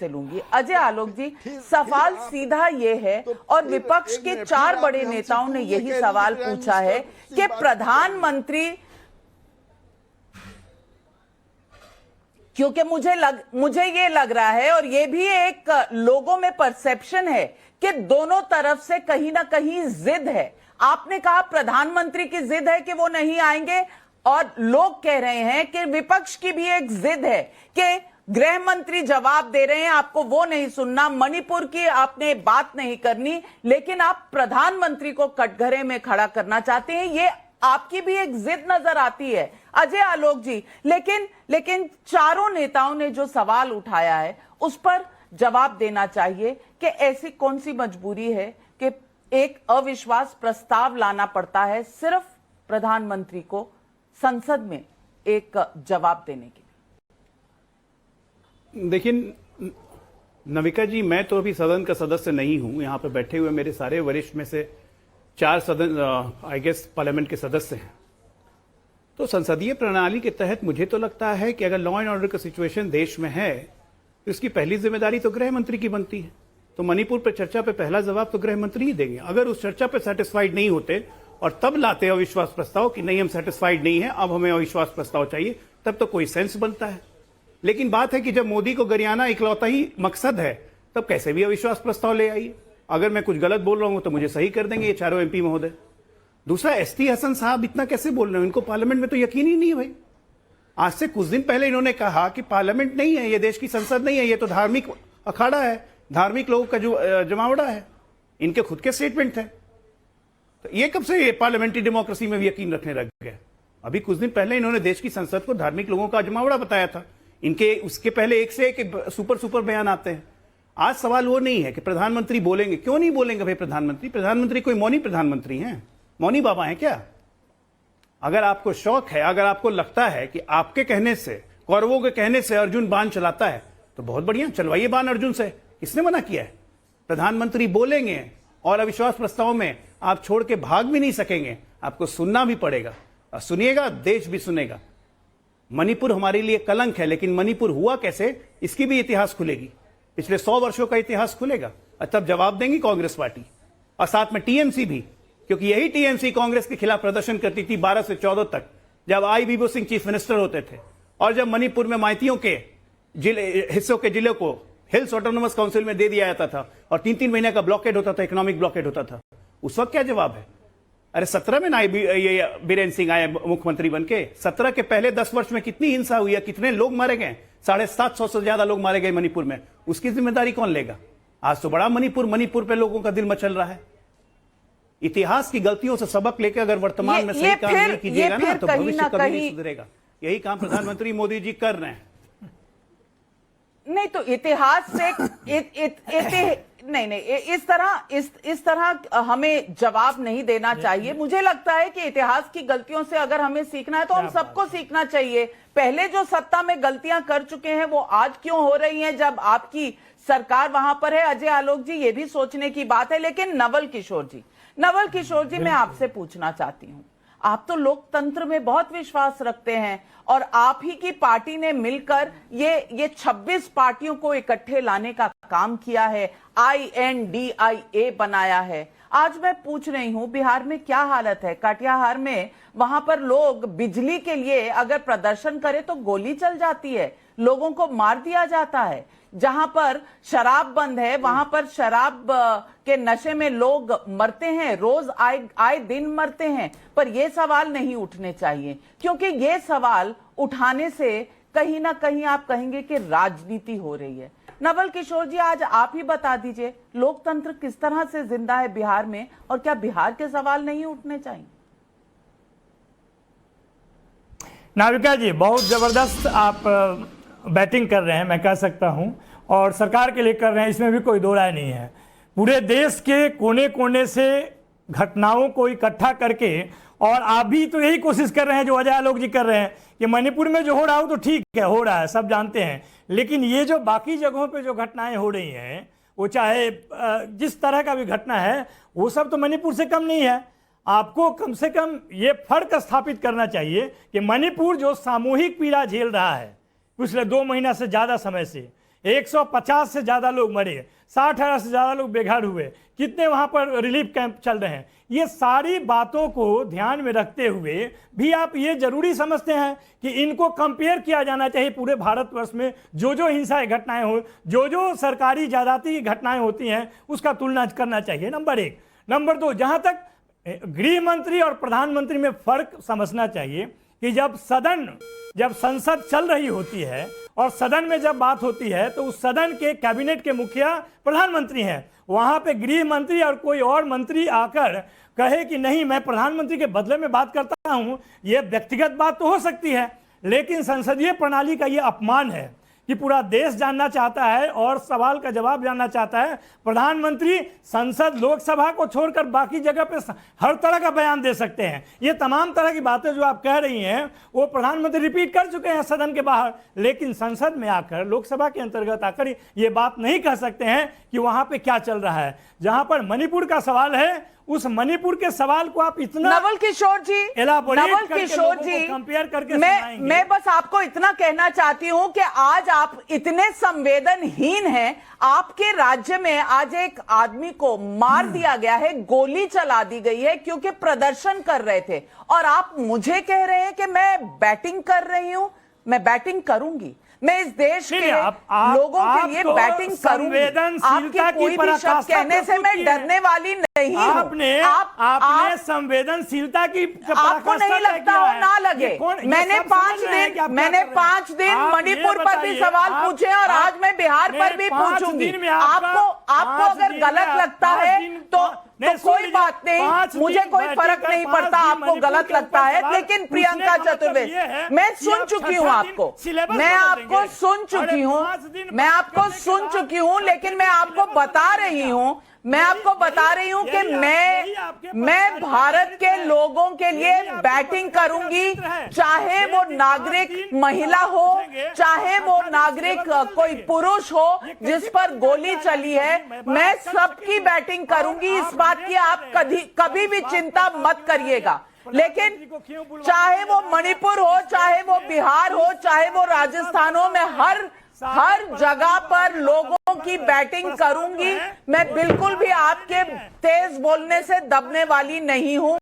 आपसे लूंगी। अजय आलोक जी, सवाल सीधा ये है और विपक्ष के 4 बड़े नेताओं ने यही सवाल पूछा है कि प्रधानमंत्री, क्योंकि मुझे ये लग रहा है और ये भी एक लोगों में परसेप्शन है कि दोनों तरफ से कहीं ना कहीं जिद है। आपने कहा प्रधानमंत्री की जिद है कि वो नहीं आएंगे और लोग कह रहे हैं कि विपक्ष की भी एक जिद है कि गृह मंत्री जवाब दे रहे हैं, आपको वो नहीं सुनना, मणिपुर की आपने बात नहीं करनी, लेकिन आप प्रधानमंत्री को कटघरे में खड़ा करना चाहते हैं। ये आपकी भी एक जिद नजर आती है अजय आलोक जी। लेकिन चारों नेताओं ने जो सवाल उठाया है उस पर जवाब देना चाहिए कि ऐसी कौन सी मजबूरी है कि एक अविश्वास प्रस्ताव लाना पड़ता है सिर्फ प्रधानमंत्री को संसद में एक जवाब देने के लिए। देखिए नविका जी, मैं तो अभी सदन का सदस्य नहीं हूं। यहां पर बैठे हुए मेरे सारे वरिष्ठ में से 4 सदन आई गेस पार्लियामेंट के सदस्य हैं। तो संसदीय प्रणाली के तहत मुझे तो लगता है कि अगर लॉ एंड ऑर्डर का सिचुएशन देश में है तो इसकी पहली जिम्मेदारी तो गृह मंत्री की बनती है। तो मणिपुर पर चर्चा पे पहला जवाब तो गृह मंत्री ही देंगे। अगर उस चर्चा पे सेटिस्फाइड नहीं होते और तब लाते अविश्वास प्रस्ताव कि नहीं हम सेटिस्फाइड नहीं है, अब हमें अविश्वास प्रस्ताव चाहिए, तब तो कोई सेंस बनता है। लेकिन बात है कि जब मोदी को गरियाना इकलौता ही मकसद है तब कैसे भी अविश्वास प्रस्ताव ले आइए। अगर मैं कुछ गलत बोल रहा हूं तो मुझे सही कर देंगे ये चारों एमपी महोदय। दूसरा, एसटी हसन साहब इतना कैसे बोल रहे हैं? इनको पार्लियामेंट में तो यकीन ही नहीं है भाई। आज से कुछ दिन पहले इन्होंने कहा कि पार्लियामेंट नहीं है, ये देश की संसद नहीं है, ये तो धार्मिक अखाड़ा है, धार्मिक लोगों का जो जमावड़ा है। इनके खुद के स्टेटमेंट है। तो ये कब से पार्लियामेंट्री डेमोक्रेसी में भी यकीन रखने लग गए? अभी कुछ दिन पहले इन्होंने देश की संसद को धार्मिक लोगों का जमावड़ा बताया था। इनके उसके पहले एक से एक सुपर बयान आते हैं। आज सवाल वो नहीं है कि प्रधानमंत्री बोलेंगे। क्यों नहीं बोलेंगे भाई? प्रधानमंत्री कोई मौनी प्रधानमंत्री हैं? मौनी बाबा हैं क्या? अगर आपको शौक है, अगर आपको लगता है कि आपके कहने से, कौरवों के कहने से अर्जुन बाण चलाता है तो बहुत बढ़िया, चलवाइए बाण अर्जुन से। किसने मना किया है? प्रधानमंत्री बोलेंगे और अविश्वास प्रस्ताव में आप छोड़ के भाग भी नहीं सकेंगे। आपको सुनना भी पड़ेगा और सुनिएगा, देश भी सुनेगा। मणिपुर हमारे लिए कलंक है, लेकिन मणिपुर हुआ कैसे इसकी भी इतिहास खुलेगी। पिछले 100 वर्षों का इतिहास खुलेगा और तब जवाब देंगी कांग्रेस पार्टी और साथ में टीएमसी भी, क्योंकि यही टीएमसी कांग्रेस के खिलाफ प्रदर्शन करती थी 12 से 14 तक, जब आई बीबो सिंह चीफ मिनिस्टर होते थे और जब मणिपुर में माइतियों के हिस्सों के जिले को हिल्स ऑटोनोमस काउंसिल में दे दिया जाता था और 3-3 महीने का ब्लॉकेड होता था, इकोनॉमिक ब्लॉकेड होता था। उस वक्त क्या जवाब है? अरे 17 में ना ये बीरेन्द्र सिंह आए मुख्यमंत्री बनके। 17 के पहले 10 वर्ष में कितनी हिंसा हुई है, कितने लोग मारे गए? 750 से ज्यादा लोग मारे गए मणिपुर में। उसकी जिम्मेदारी कौन लेगा? आज तो बड़ा मणिपुर पे लोगों का दिल मचल रहा है। इतिहास की गलतियों से सबक लेकर अगर वर्तमान में सही काम नहीं कीजिएगा ना तो भविष्य कभी नहीं सुधरेगा। यही काम प्रधानमंत्री मोदी जी कर रहे हैं। नहीं तो इतिहास से नहीं, इस तरह हमें जवाब नहीं देना चाहिए। मुझे लगता है कि इतिहास की गलतियों से अगर हमें सीखना है तो हम सबको सीखना चाहिए। पहले जो सत्ता में गलतियां कर चुके हैं वो आज क्यों हो रही हैं जब आपकी सरकार वहां पर है? अजय आलोक जी, ये भी सोचने की बात है। लेकिन नवल किशोर जी, मैं आपसे पूछना चाहती हूं, आप तो लोकतंत्र में बहुत विश्वास रखते हैं और आप ही की पार्टी ने मिलकर ये 26 पार्टियों को इकट्ठे लाने का काम किया है, INDIA बनाया है। आज मैं पूछ रही हूं, बिहार में क्या हालत है? कटिहार में वहां पर लोग बिजली के लिए अगर प्रदर्शन करें तो गोली चल जाती है, लोगों को मार दिया जाता है। जहां पर शराब बंद है वहां पर शराब के नशे में लोग मरते हैं, रोज आए दिन मरते हैं। पर यह सवाल नहीं उठने चाहिए, क्योंकि यह सवाल उठाने से कहीं ना कहीं आप कहेंगे कि राजनीति हो रही है। नवल किशोर जी, आज आप ही बता दीजिए, लोकतंत्र किस तरह से जिंदा है बिहार में और क्या बिहार के सवाल नहीं उठने चाहिए? नाविका जी, बहुत जबरदस्त आप बैटिंग कर रहे हैं, मैं कह सकता हूं, और सरकार के लिए कर रहे हैं, इसमें भी कोई दो राय नहीं है। पूरे देश के कोने कोने से घटनाओं को इकट्ठा करके, और आप भी तो यही कोशिश कर रहे हैं जो अजय आलोक जी कर रहे हैं कि मणिपुर में जो हो रहा हो तो ठीक है, हो रहा है, सब जानते हैं। लेकिन ये जो बाकी जगहों पे जो घटनाएं हो रही हैं, वो चाहे जिस तरह का भी घटना है, वो सब तो मणिपुर से कम नहीं है। आपको कम से कम ये फर्क स्थापित करना चाहिए कि मणिपुर जो सामूहिक पीड़ा झेल रहा है पिछले 2 महीना से ज़्यादा समय से, 150 से ज्यादा लोग मरे, 60,000 से ज्यादा लोग बेघर हुए, कितने वहां पर रिलीफ कैंप चल रहे हैं। ये सारी बातों को ध्यान में रखते हुए भी आप ये जरूरी समझते हैं कि इनको कंपेयर किया जाना चाहिए पूरे भारतवर्ष में जो जो हिंसा की घटनाएं हो, जो जो सरकारी ज्यादती की घटनाएं होती हैं, उसका तुलना करना चाहिए, नंबर 1। नंबर 2, जहां तक गृह मंत्री और प्रधानमंत्री में फर्क समझना चाहिए कि जब संसद चल रही होती है और सदन में जब बात होती है तो उस सदन के कैबिनेट के मुखिया प्रधानमंत्री हैं। वहां पे गृह मंत्री और कोई और मंत्री आकर कहे कि नहीं मैं प्रधानमंत्री के बदले में बात करता हूं, यह व्यक्तिगत बात तो हो सकती है, लेकिन संसदीय प्रणाली का यह अपमान है कि पूरा देश जानना चाहता है और सवाल का जवाब जानना चाहता है। प्रधानमंत्री संसद लोकसभा को छोड़कर बाकी जगह पे हर तरह का बयान दे सकते हैं। ये तमाम तरह की बातें जो आप कह रही हैं वो प्रधानमंत्री रिपीट कर चुके हैं सदन के बाहर, लेकिन संसद में आकर, लोकसभा के अंतर्गत आकर ये बात नहीं कह सकते हैं कि वहां पे क्या चल रहा है। जहां पर मणिपुर का सवाल है, उस मणिपुर के सवाल को आप इतना नवल किशोर जी, कंपेयर करके मैं बस आपको इतना कहना चाहती हूं कि आज आप इतने संवेदनहीन हैं। आपके राज्य में आज एक आदमी को मार दिया गया है, गोली चला दी गई है क्योंकि प्रदर्शन कर रहे थे, और आप मुझे कह रहे हैं कि मैं बैटिंग कर रही हूं। मैं बैटिंग करूंगी, मैं इस देश के लोगों के लिए बैटिंग करूंगी। आपकी कोई भी शब्द कहने से मैं डरने वाली नहीं हूं। आपने संवेदनशीलता की, आपको नहीं लगता हो ना लगे। मैंने 5 दिन मणिपुर पर भी सवाल पूछे और आज मैं बिहार पर भी पूछूंगी। आपको अगर गलत लगता है तो कोई बात नहीं, मुझे कोई फर्क नहीं पड़ता आपको गलत लगता है। लेकिन प्रियंका चतुर्वेदी, मैं सुन चुकी हूं आपको, मैं आपको सुन चुकी हूं, लेकिन मैं आपको बता रही हूं कि मैं भारत के लोगों के लिए बैटिंग करूंगी, चाहे वो नागरिक महिला हो, चाहे वो नागरिक कोई पुरुष हो जिस पर गोली चली है, मैं सबकी बैटिंग करूंगी। इस बात की आप कभी भी चिंता मत करिएगा। लेकिन चाहे वो मणिपुर हो, चाहे वो बिहार हो, चाहे वो राजस्थान हो, मैं हर जगह पर लोगों की बैटिंग करूंगी। मैं बिल्कुल भी आपके तेज बोलने से दबने वाली नहीं हूं।